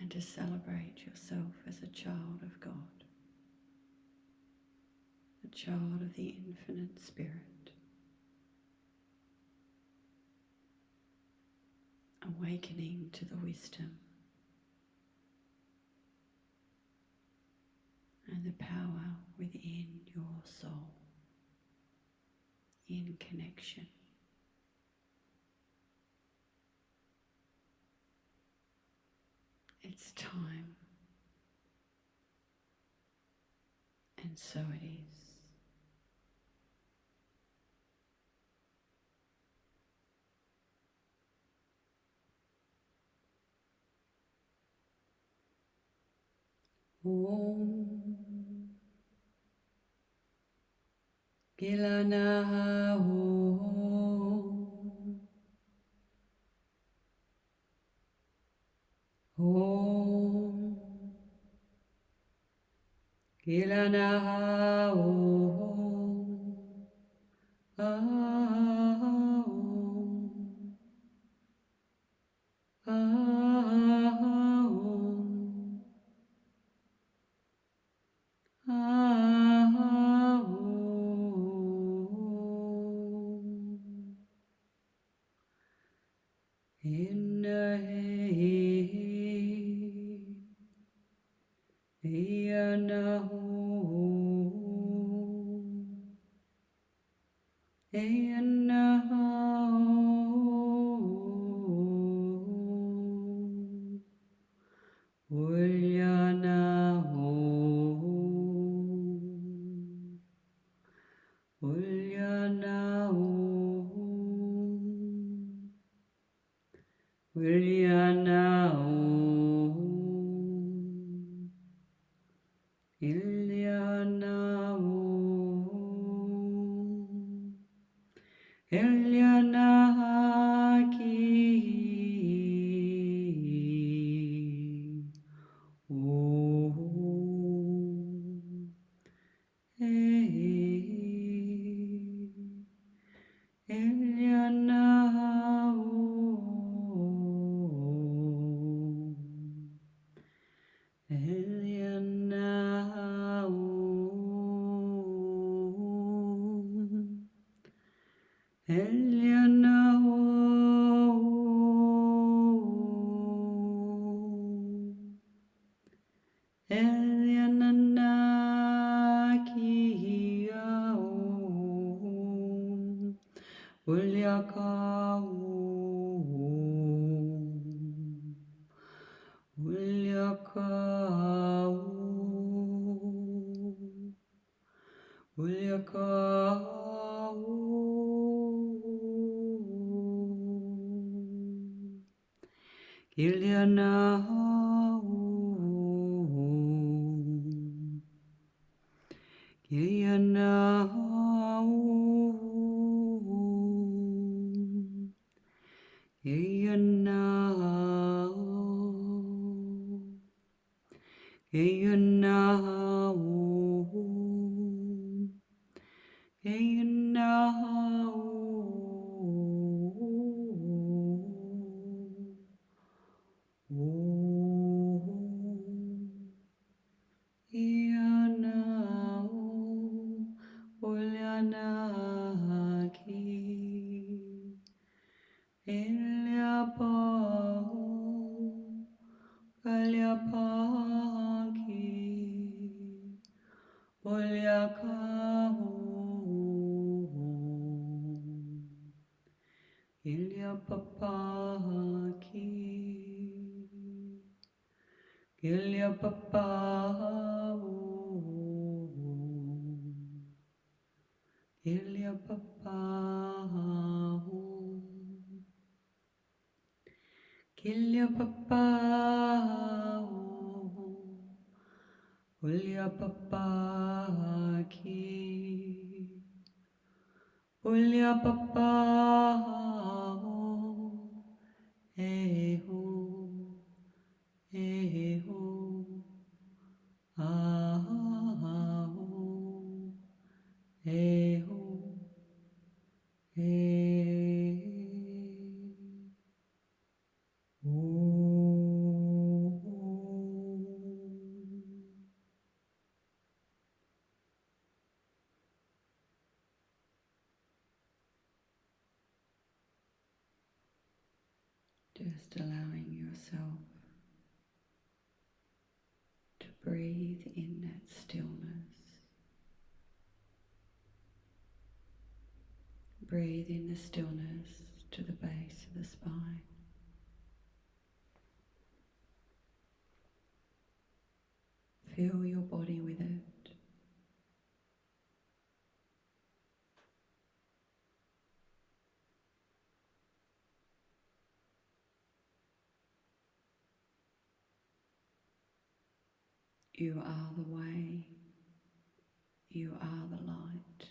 and to celebrate yourself as a child of God, a child of the infinite spirit, awakening to the wisdom and the power within your soul in connection. It's time, and so it is. Om Gilana Om Gilana Kiyanau, Kiyanau, Kiyanau, Kiyanau, Kiyanau, Ulyanaki, Ilyapau, Kalyapaki, Ulyakahu, Ilyapapaki, Ilyapapau, Ilyapapau, Ilyapapau, Ulyapapaki, Ulyapapau, Ehu, Ehu, Ahu, Ehu, Just allowing yourself to breathe in that stillness. Breathe in the stillness to the base of the spine. Fill your body with it. You are the way. You are the light.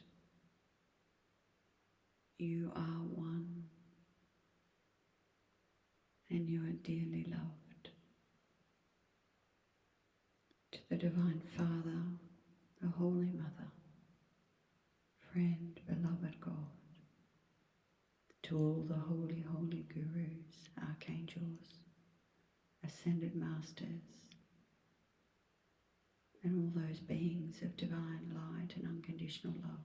You are one. And you are dearly loved. To the Divine Father, the Holy Mother, friend, beloved God, to all the holy, holy gurus, archangels, ascended masters, and all those beings of divine light and unconditional love.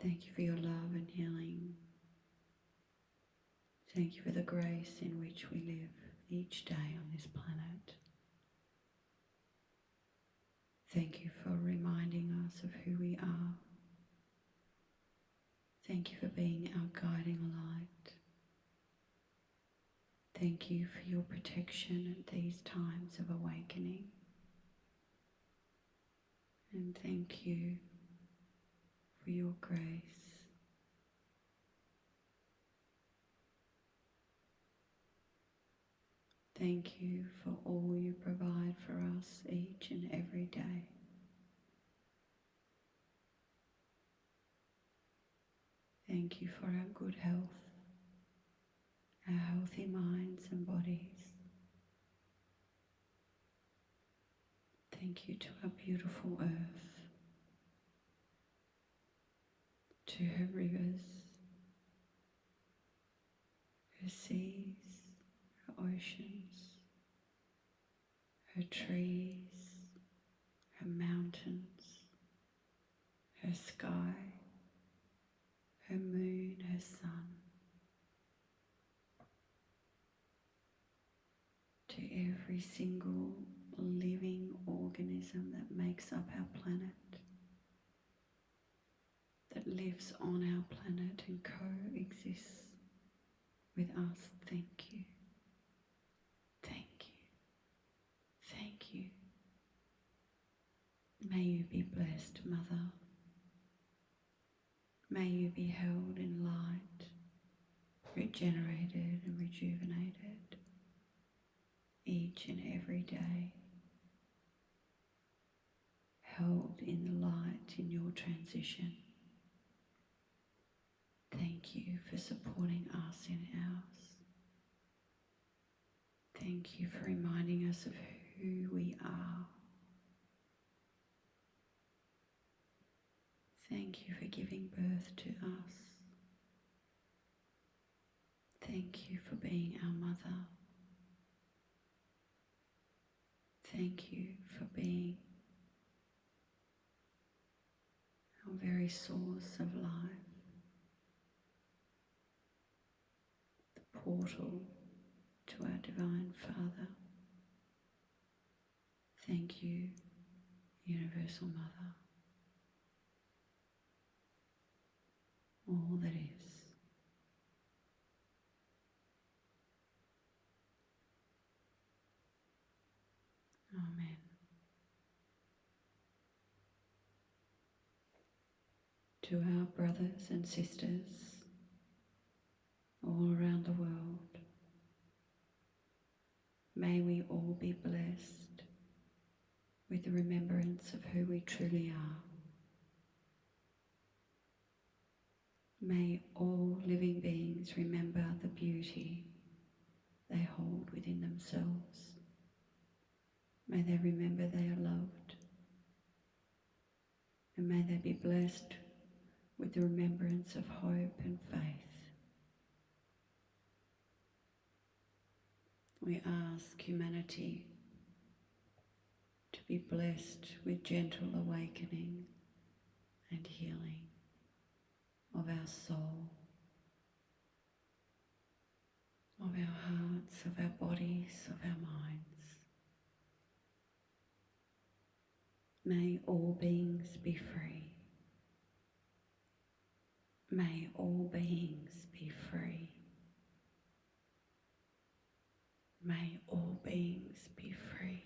Thank you for your love and healing. Thank you for the grace in which we live each day on this planet. Thank you for reminding us of who we are. Thank you for being our guiding light. Thank you for your protection at these times of awakening. And thank you for your grace. Thank you for all you provide for us each and every day. Thank you for our good health, our healthy minds and bodies. Thank you to our beautiful earth, to her rivers, her seas, her oceans, her trees, her mountains, her sky, her moon, her sun, to every single living organism that makes up our planet, that lives on our planet and coexists with us. Thank you. Thank you. Thank you. May you be blessed, Mother. May you be held in light, regenerated and rejuvenated each and every day. held in the light in your transition. Thank you for supporting us in ours. Thank you for reminding us of who we are. Thank you for giving birth to us. Thank you for being our mother. Thank you for being our very source of life, the portal to our Divine Father. Thank you, Universal Mother, all that is. Amen. To our brothers and sisters all around the world, may we all be blessed with the remembrance of who we truly are. May all living beings remember the beauty they hold within themselves. May they remember they are loved, and may they be blessed with the remembrance of hope and faith. We ask humanity to be blessed with gentle awakening and healing of our soul, of our hearts, of our bodies, of our minds. May all beings be free. May all beings be free. May all beings be free.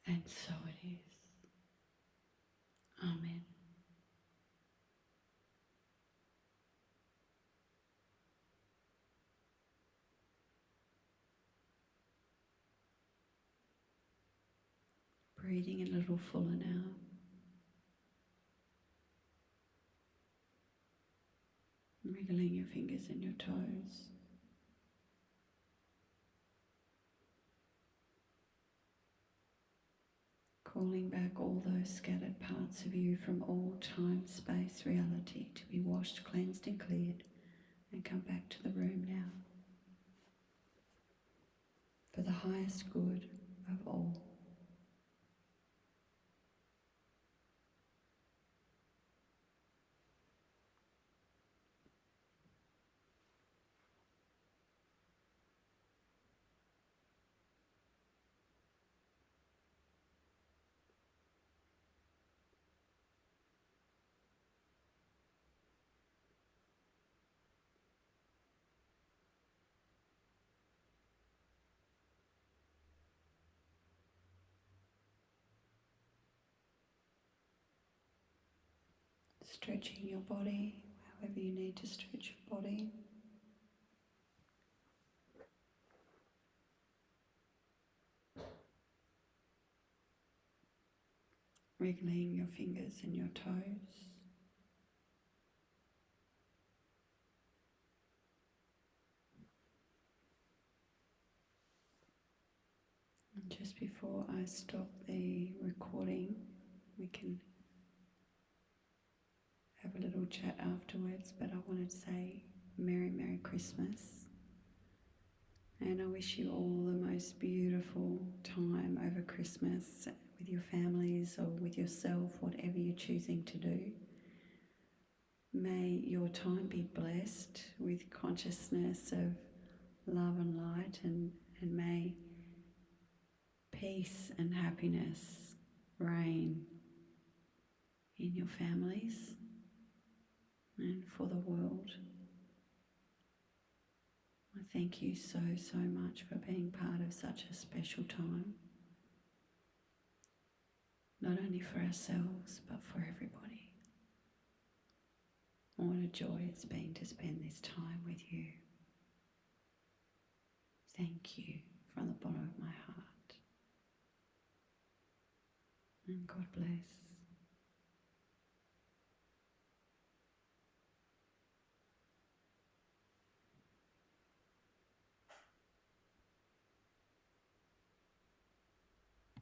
And so it is. Amen. Breathing a little fuller now. Wriggling your fingers and your toes. Calling back all those scattered parts of you from all time, space, reality to be washed, cleansed and cleared and come back to the room now for the highest good of all. Stretching your body, however you need to stretch your body. Wriggling your fingers and your toes. And just before I stop the recording, we can have a little chat afterwards, but I wanted to say Merry Christmas. And I wish you all the most beautiful time over Christmas with your families or with yourself, whatever you're choosing to do. May your time be blessed with consciousness of love and light, and may peace and happiness reign in your families and for the world. I thank you so much for being part of such a special time, not only for ourselves but for everybody. What a joy it's been to spend this time with you. Thank you from the bottom of my heart. God bless.